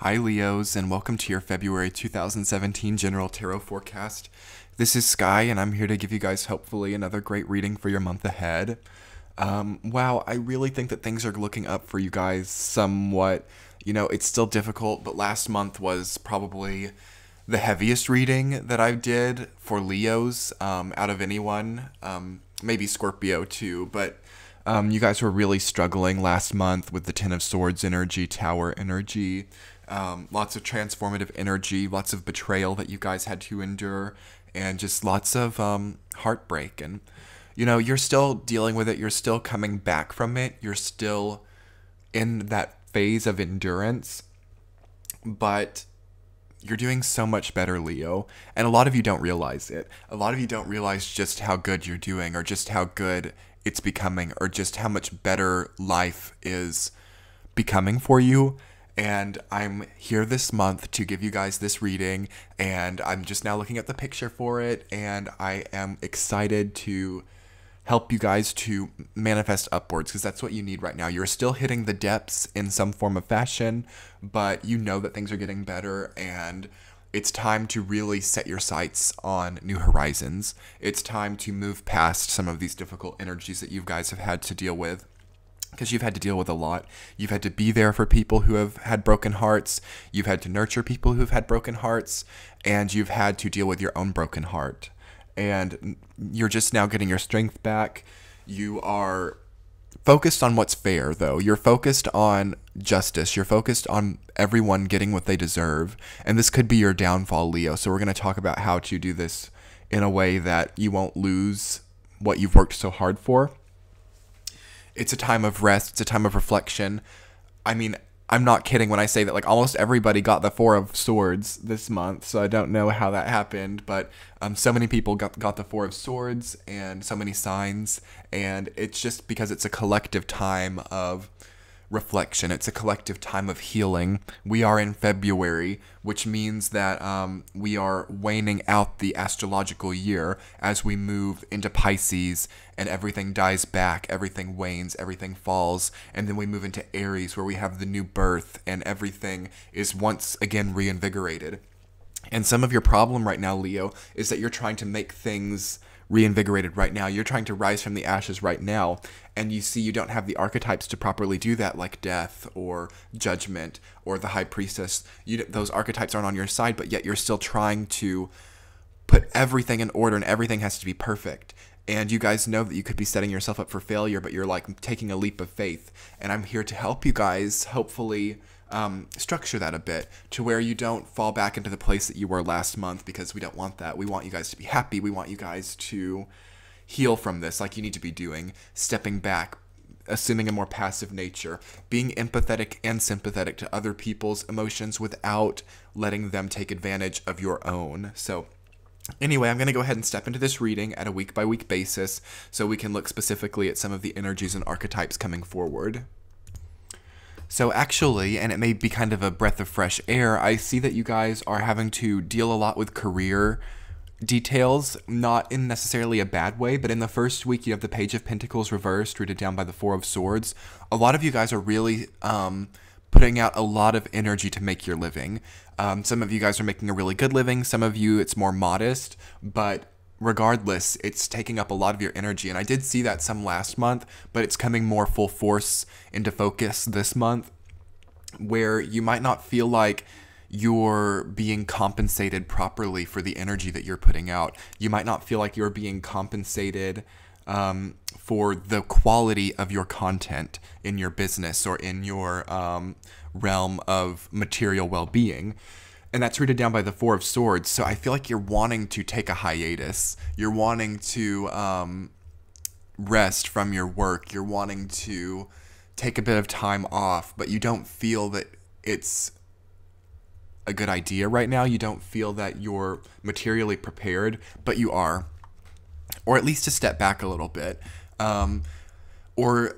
Hi Leos, and welcome to your February 2017 General Tarot Forecast. This is Sky, and I'm here to give you guys hopefully another great reading for your month ahead. Wow, I really think that things are looking up for you guys somewhat. You know, it's still difficult, but last month was probably the heaviest reading that I did for Leos out of anyone. Maybe Scorpio too, but you guys were really struggling last month with the Ten of Swords energy, Tower energy, lots of transformative energy, lots of betrayal that you guys had to endure, and just lots of heartbreak. And, you know, you're still dealing with it. You're still coming back from it. You're still in that phase of endurance, but you're doing so much better, Leo. And a lot of you don't realize it. A lot of you don't realize just how good you're doing, or just how good it's becoming, or just how much better life is becoming for you. And I'm here this month to give you guys this reading, and I'm just now looking at the picture for it, and I am excited to help you guys to manifest upwards, because that's what you need right now. You're still hitting the depths in some form of fashion, but you know that things are getting better, and it's time to really set your sights on new horizons. It's time to move past some of these difficult energies that you guys have had to deal with, because you've had to deal with a lot. You've had to be there for people who have had broken hearts. You've had to nurture people who've had broken hearts, and you've had to deal with your own broken heart. And you're just now getting your strength back. You are focused on what's fair, though. You're focused on justice. You're focused on everyone getting what they deserve. And this could be your downfall, Leo. So we're going to talk about how to do this in a way that you won't lose what you've worked so hard for. It's a time of rest. It's a time of reflection. I mean, I'm not kidding when I say that, like, almost everybody got the Four of Swords this month, so I don't know how that happened, but so many people got the Four of Swords, and so many signs, and it's just because it's a collective time of reflection. It's a collective time of healing. We are in February, which means that we are waning out the astrological year as we move into Pisces, and everything dies back, everything wanes, everything falls, and then we move into Aries, where we have the new birth, and everything is once again reinvigorated. And some of your problem right now, Leo, is that you're trying to make things reinvigorated right now. You're trying to rise from the ashes right now, and you see you don't have the archetypes to properly do that, like death or judgment or the high priestess. Those archetypes aren't on your side, but yet you're still trying to put everything in order, and everything has to be perfect. And you guys know that you could be setting yourself up for failure, but you're like taking a leap of faith. And I'm here to help you guys, hopefully, structure that a bit to where you don't fall back into the place that you were last month, because we don't want that. We want you guys to be happy. We want you guys to heal from this, like you need to be doing, stepping back, assuming a more passive nature, being empathetic and sympathetic to other people's emotions without letting them take advantage of your own. So anyway, I'm going to go ahead and step into this reading at a week-by-week basis so we can look specifically at some of the energies and archetypes coming forward. So actually, and it may be kind of a breath of fresh air, I see that you guys are having to deal a lot with career details, not in necessarily a bad way, but in the first week you have the Page of Pentacles reversed, rooted down by the Four of Swords. A lot of you guys are really putting out a lot of energy to make your living. Some of you guys are making a really good living. Some of you, it's more modest, but regardless, it's taking up a lot of your energy. And I did see that some last month, but it's coming more full force into focus this month, where you might not feel like you're being compensated properly for the energy that you're putting out. You might not feel like you're being compensated for the quality of your content in your business or in your realm of material well-being. And that's rooted down by the Four of Swords. So I feel like you're wanting to take a hiatus. You're wanting to rest from your work. You're wanting to take a bit of time off, but you don't feel that it's a good idea right now. You don't feel that you're materially prepared, but you are. Or at least to step back a little bit. Or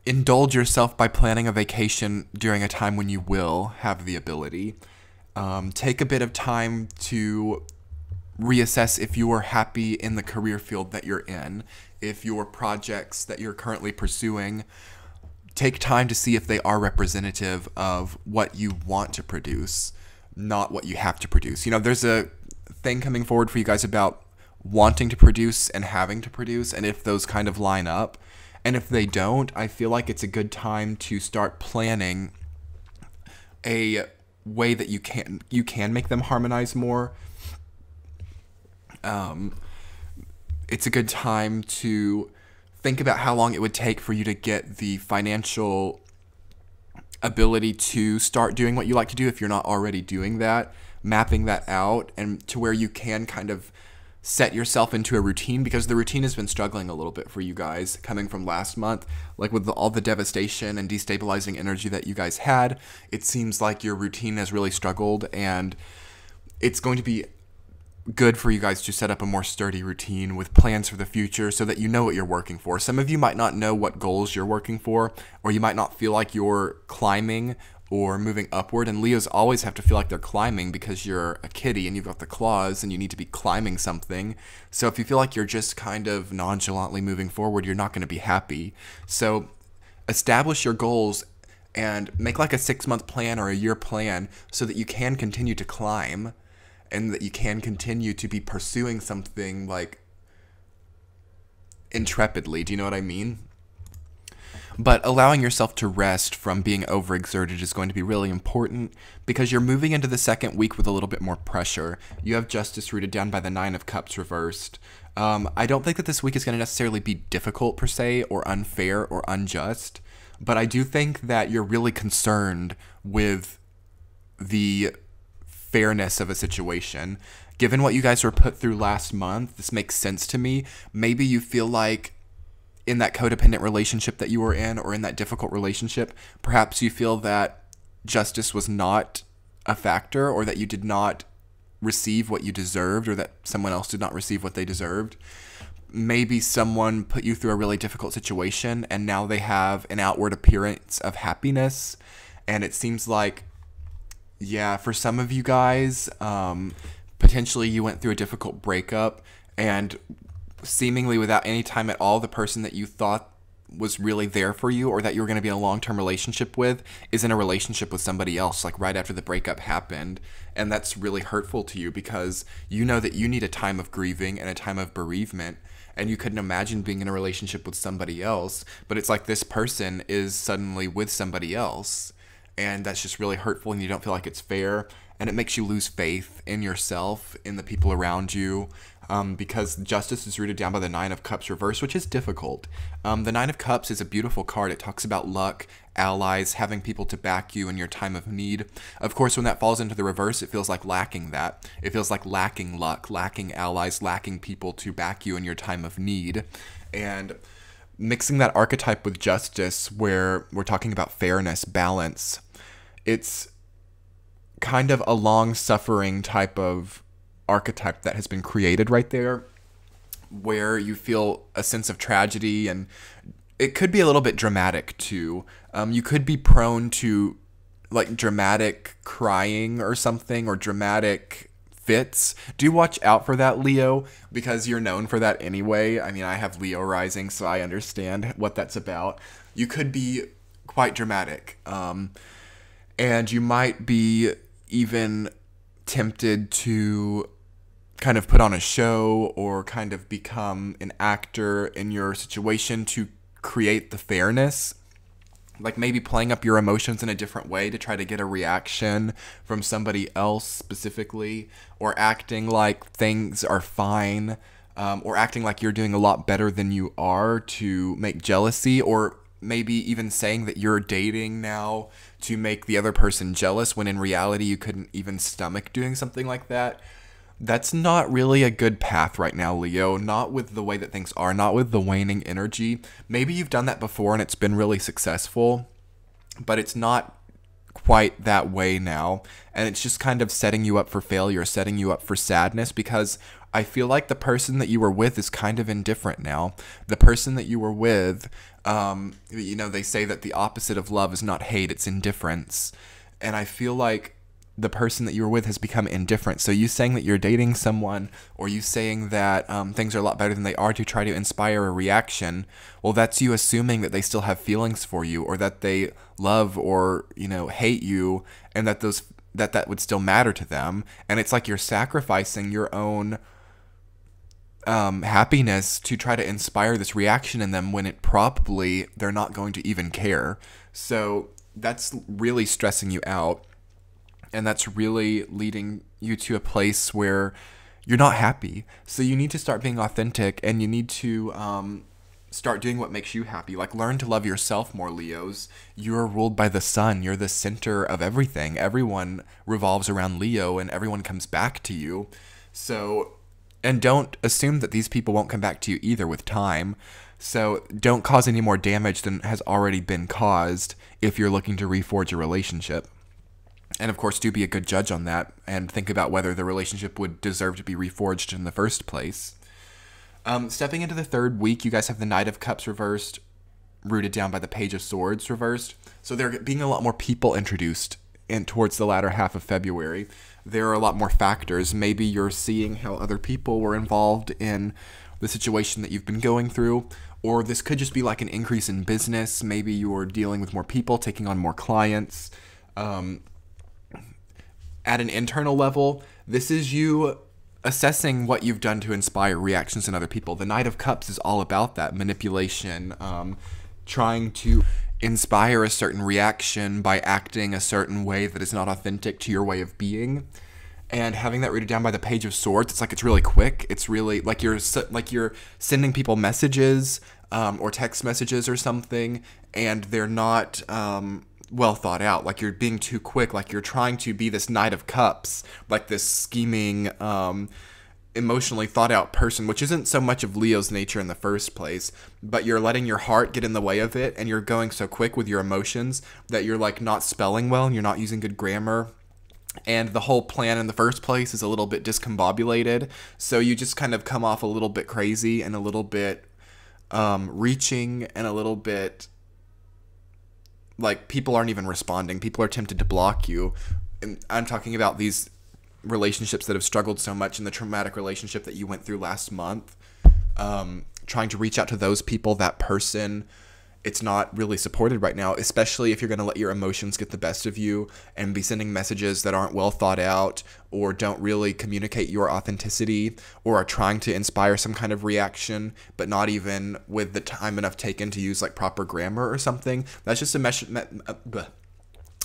indulge yourself by planning a vacation during a time when you will have the ability. Take a bit of time to reassess if you are happy in the career field that you're in, if your projects that you're currently pursuing take time to see if they are representative of what you want to produce, not what you have to produce. You know, there's a thing coming forward for you guys about wanting to produce and having to produce, and if those kind of line up. And if they don't, I feel like it's a good time to start planning a way that you can make them harmonize more. It's a good time to think about how long it would take for you to get the financial ability to start doing what you like to do if you're not already doing that, mapping that out, and to where you can kind of set yourself into a routine, because the routine has been struggling a little bit for you guys coming from last month. Like with all the devastation and destabilizing energy that you guys had, it seems like your routine has really struggled, and it's going to be good for you guys to set up a more sturdy routine with plans for the future so that you know what you're working for. Some of you might not know what goals you're working for, or you might not feel like you're climbing or moving upward. And Leos always have to feel like they're climbing because you're a kitty and you've got the claws and you need to be climbing something. So if you feel like you're just kind of nonchalantly moving forward, you're not going to be happy. So establish your goals and make like a 6-month plan or a year plan so that you can continue to climb and that you can continue to be pursuing something like intrepidly. Do you know what I mean? But allowing yourself to rest from being overexerted is going to be really important because you're moving into the second week with a little bit more pressure. You have Justice rooted down by the Nine of Cups reversed. I don't think that this week is going to necessarily be difficult per se or unfair or unjust, but I do think that you're really concerned with the fairness of a situation. Given what you guys were put through last month, this makes sense to me. Maybe you feel like in that codependent relationship that you were in, or in that difficult relationship, perhaps you feel that justice was not a factor, or that you did not receive what you deserved, or that someone else did not receive what they deserved. Maybe someone put you through a really difficult situation and now they have an outward appearance of happiness, and it seems like, yeah, for some of you guys, potentially you went through a difficult breakup, and seemingly without any time at all, the person that you thought was really there for you or that you were going to be in a long-term relationship with is in a relationship with somebody else, like right after the breakup happened. And that's really hurtful to you because you know that you need a time of grieving and a time of bereavement, and you couldn't imagine being in a relationship with somebody else, but it's like this person is suddenly with somebody else. And that's just really hurtful, and you don't feel like it's fair, and it makes you lose faith in yourself, in the people around you, because Justice is rooted down by the Nine of Cups reversed, which is difficult. The Nine of Cups is a beautiful card. It talks about luck, allies, having people to back you in your time of need. Of course, when that falls into the reverse, it feels like lacking that. It feels like lacking luck, lacking allies, lacking people to back you in your time of need. And mixing that archetype with Justice, where we're talking about fairness, balance, it's kind of a long-suffering type of archetype that has been created right there, where you feel a sense of tragedy, and it could be a little bit dramatic too. You could be prone to like dramatic crying or something, or dramatic fits. Do watch out for that, Leo, because you're known for that anyway. I mean, I have Leo rising, so I understand what that's about. You could be quite dramatic. And you might be even tempted to kind of put on a show or kind of become an actor in your situation to create the fairness. Like maybe playing up your emotions in a different way to try to get a reaction from somebody else specifically, or acting like things are fine, or acting like you're doing a lot better than you are to make jealousy, or maybe even saying that you're dating now to make the other person jealous when in reality you couldn't even stomach doing something like that. That's not really a good path right now, Leo. Not with the way that things are, not with the waning energy. Maybe you've done that before and it's been really successful, but it's not quite that way now. And it's just kind of setting you up for failure, setting you up for sadness, because I feel like the person that you were with is kind of indifferent now. The person that you were with, you know, they say that the opposite of love is not hate, it's indifference. And I feel like the person that you were with has become indifferent. So you saying that you're dating someone, or you saying that things are a lot better than they are to try to inspire a reaction, well, that's you assuming that they still have feelings for you, or that they love or, hate you, and that that would still matter to them. And it's like you're sacrificing your own happiness to try to inspire this reaction in them, when it probably they're not going to even care. So that's really stressing you out, and that's really leading you to a place where you're not happy. So you need to start being authentic, and you need to start doing what makes you happy. Like, learn to love yourself more, Leos. You're ruled by the sun. You're the center of everything. Everyone revolves around Leo, and everyone comes back to you. So, and don't assume that these people won't come back to you either with time. So don't cause any more damage than has already been caused if you're looking to reforge a relationship. And of course, do be a good judge on that, and think about whether the relationship would deserve to be reforged in the first place. Stepping into the third week, you guys have the Knight of Cups reversed, rooted down by the Page of Swords reversed. So there are being a lot more people introduced towards the latter half of February. There are a lot more factors. Maybe you're seeing how other people were involved in the situation that you've been going through, or this could just be like an increase in business. Maybe you're dealing with more people, taking on more clients. At an internal level, this is you assessing what you've done to inspire reactions in other people. The Knight of Cups is all about that manipulation, trying to inspire a certain reaction by acting a certain way that is not authentic to your way of being. And having that rooted down by the Page of Swords, it's like it's really quick. It's really like you're sending people messages or text messages or something, and they're not well thought out. Like, you're being too quick. Like, you're trying to be this Knight of Cups, like this scheming, emotionally thought out person, which isn't so much of Leo's nature in the first place, but you're letting your heart get in the way of it, and you're going so quick with your emotions that you're like not spelling well, and you're not using good grammar. And the whole plan in the first place is a little bit discombobulated, so you just kind of come off a little bit crazy and a little bit reaching, and a little bit like people aren't even responding. People are tempted to block you. And I'm talking about these relationships that have struggled so much, in the traumatic relationship that you went through last month. Trying to reach out to those people, that person, it's not really supported right now, especially if you're going to let your emotions get the best of you and be sending messages that aren't well thought out, or don't really communicate your authenticity, or are trying to inspire some kind of reaction, but not even with the time enough taken to use like proper grammar or something. That's just a message.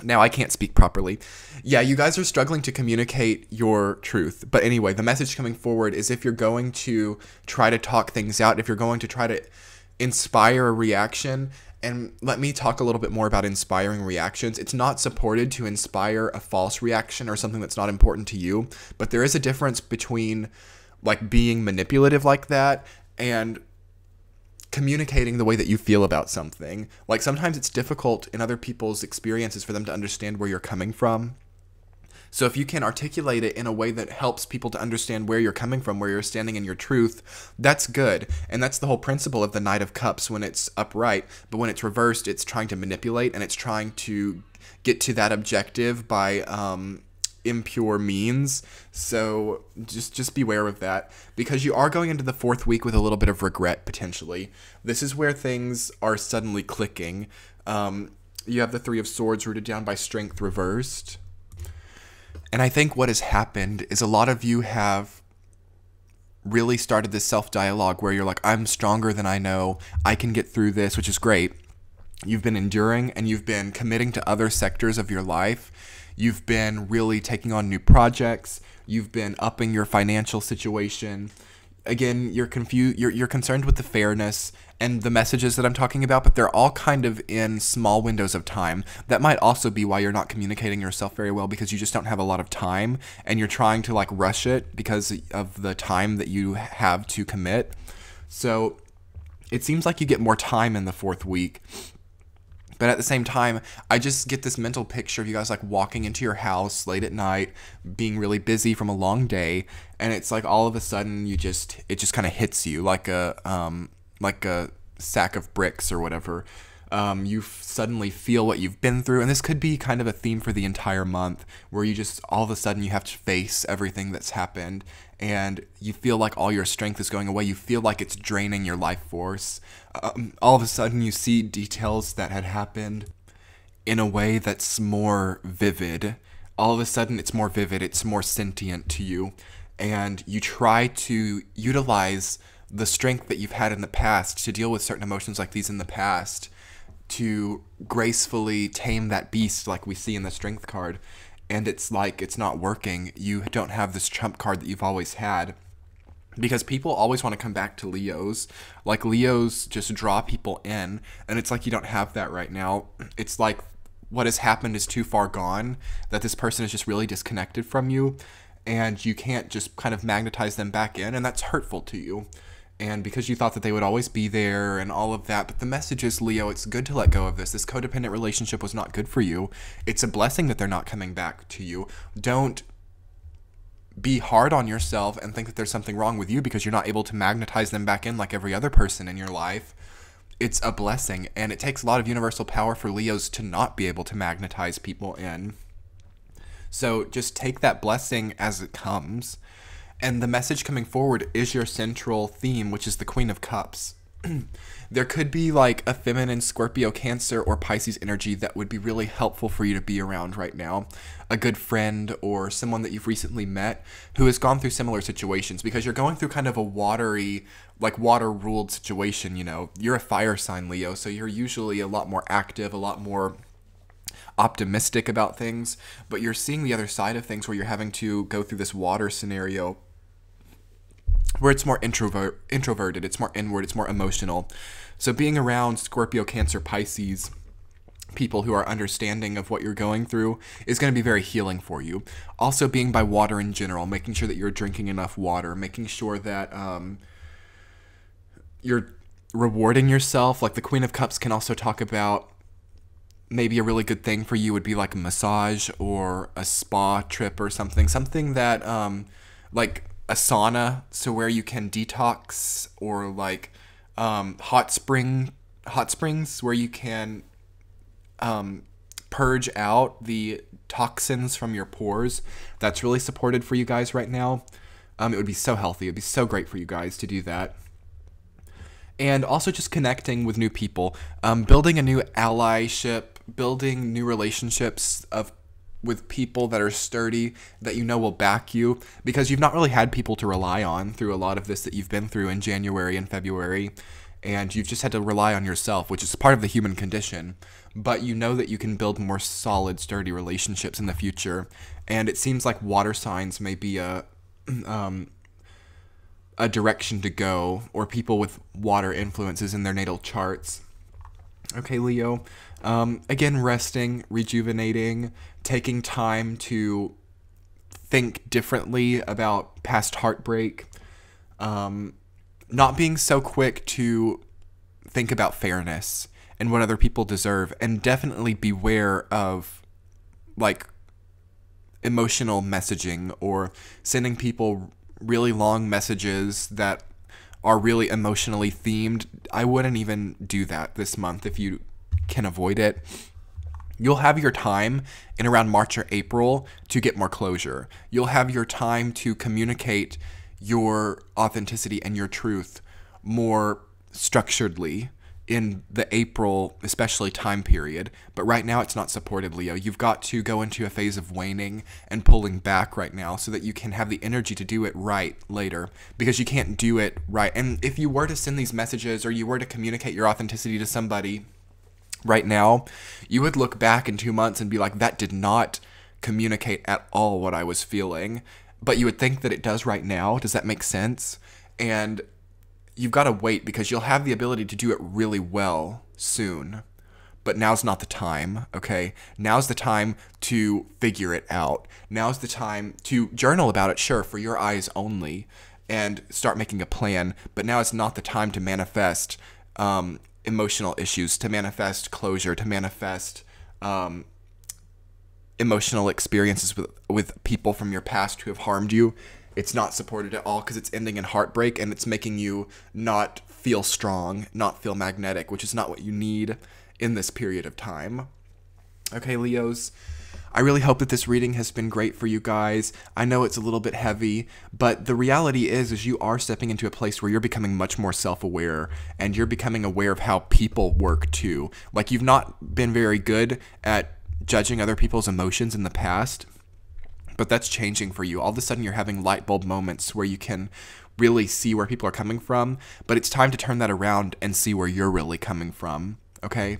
Now I can't speak properly. Yeah, you guys are struggling to communicate your truth. But anyway, the message coming forward is, if you're going to try to talk things out, if you're going to try to inspire a reaction, and let me talk a little bit more about inspiring reactions. It's not supported to inspire a false reaction or something that's not important to you, but there is a difference between like being manipulative like that and communicating the way that you feel about something. Like, sometimes it's difficult in other people's experiences for them to understand where you're coming from. So if you can articulate it in a way that helps people to understand where you're coming from, where you're standing in your truth, that's good. And that's the whole principle of the Knight of Cups when it's upright. But when it's reversed, it's trying to manipulate, and it's trying to get to that objective by impure means. So just beware of that, because you are going into the fourth week with a little bit of regret, potentially. This is where things are suddenly clicking. You have the Three of Swords rooted down by Strength reversed. And I think what has happened is a lot of you have really started this self-dialogue where you're like, I'm stronger than I know, I can get through this, which is great. You've been enduring, and you've been committing to other sectors of your life. You've been really taking on new projects. You've been upping your financial situation. Again, you're confused. You're concerned with the fairness and the messages that I'm talking about, but they're all kind of in small windows of time. That might also be why you're not communicating yourself very well, because you just don't have a lot of time, and you're trying to like rush it because of the time that you have to commit. So it seems like you get more time in the fourth week. But at the same time, I just get this mental picture of you guys like walking into your house late at night, being really busy from a long day, and it's like all of a sudden it just kind of hits you like a sack of bricks or whatever. You suddenly feel what you've been through, and this could be kind of a theme for the entire month, where you just all of a sudden you have to face everything that's happened, and you feel like all your strength is going away. You feel like it's draining your life force. All of a sudden you see details that had happened in a way that's more vivid. All of a sudden it's more vivid, it's more sentient to you, and you try to utilize the strength that you've had in the past to deal with certain emotions like these in the past, to gracefully tame that beast like we see in the strength card. And it's like it's not working. You don't have this trump card that you've always had, because people always want to come back to Leos. Like, Leos just draw people in, and it's like you don't have that right now. It's like what has happened is too far gone, that this person is just really disconnected from you, and you can't just kind of magnetize them back in, and that's hurtful to you. And because you thought that they would always be there and all of that. But the message is, Leo, it's good to let go of this. This codependent relationship was not good for you. It's a blessing that they're not coming back to you. Don't be hard on yourself and think that there's something wrong with you because you're not able to magnetize them back in like every other person in your life. It's a blessing, and it takes a lot of universal power for Leos to not be able to magnetize people in. So just take that blessing as it comes. And the message coming forward is your central theme, which is the Queen of Cups. There could be like a feminine Scorpio, Cancer, or Pisces energy that would be really helpful for you to be around right now. A good friend or someone that you've recently met who has gone through similar situations, because you're going through kind of a watery, like water-ruled situation, you know. You're a fire sign, Leo, so you're usually a lot more active, a lot more optimistic about things, but you're seeing the other side of things where you're having to go through this water scenario where it's more introverted, it's more inward, it's more emotional. So being around Scorpio, Cancer, Pisces, people who are understanding of what you're going through, is going to be very healing for you. Also, being by water in general, making sure that you're drinking enough water, making sure that you're rewarding yourself. Like the Queen of Cups can also talk about maybe a really good thing for you would be like a massage or a spa trip or something. Something that, like a sauna, so where you can detox, or like hot springs where you can purge out the toxins from your pores. That's really supported for you guys right now. It would be so healthy. It would be so great for you guys to do that. And also just connecting with new people, building a new allyship, building new relationships with people that are sturdy, that you know will back you, because you've not really had people to rely on through a lot of this that you've been through in January and February, and you've just had to rely on yourself, which is part of the human condition. But you know that you can build more solid, sturdy relationships in the future, and it seems like water signs may be a direction to go, or people with water influences in their natal charts. Okay, Leo. Again, resting, rejuvenating, taking time to think differently about past heartbreak, not being so quick to think about fairness and what other people deserve, and definitely beware of like emotional messaging or sending people really long messages that are really emotionally themed. I wouldn't even do that this month if you can avoid it. You'll have your time in around March or April to get more closure. You'll have your time to communicate your authenticity and your truth more structuredly in the April, especially, time period. But right now it's not supported, Leo. You've got to go into a phase of waning and pulling back right now so that you can have the energy to do it right later, because you can't do it right. And if you were to send these messages, or you were to communicate your authenticity to somebody right now, you would look back in 2 months and be like, that did not communicate at all what I was feeling. But you would think that it does right now. Does that make sense? And you've got to wait, because you'll have the ability to do it really well soon. But now's not the time, okay? Now's the time to figure it out. Now's the time to journal about it, sure, for your eyes only, and start making a plan. But now it's not the time to manifest emotional issues, to manifest closure, to manifest emotional experiences with people from your past who have harmed you. It's not supported at all, because it's ending in heartbreak, and it's making you not feel strong, not feel magnetic, which is not what you need in this period of time. Okay, Leos, I really hope that this reading has been great for you guys. I know it's a little bit heavy, but the reality is you are stepping into a place where you're becoming much more self-aware, and you're becoming aware of how people work too. Like, you've not been very good at judging other people's emotions in the past, but that's changing for you. All of a sudden, you're having light bulb moments where you can really see where people are coming from, but it's time to turn that around and see where you're really coming from, okay?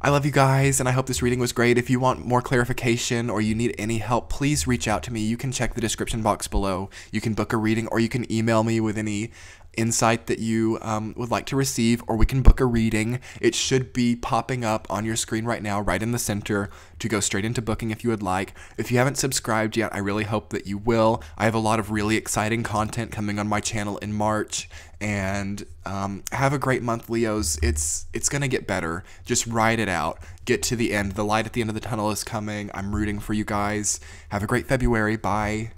I love you guys, and I hope this reading was great. If you want more clarification or you need any help, please reach out to me. You can check the description box below. You can book a reading, or you can email me with any insight that you would like to receive, or we can book a reading. It should be popping up on your screen right now, right in the center, to go straight into booking if you would like. If you haven't subscribed yet, I really hope that you will. I have a lot of really exciting content coming on my channel in March, and have a great month, Leos. It's gonna get better. Just ride it out. Get to the end. The light at the end of the tunnel is coming. I'm rooting for you guys. Have a great February. Bye.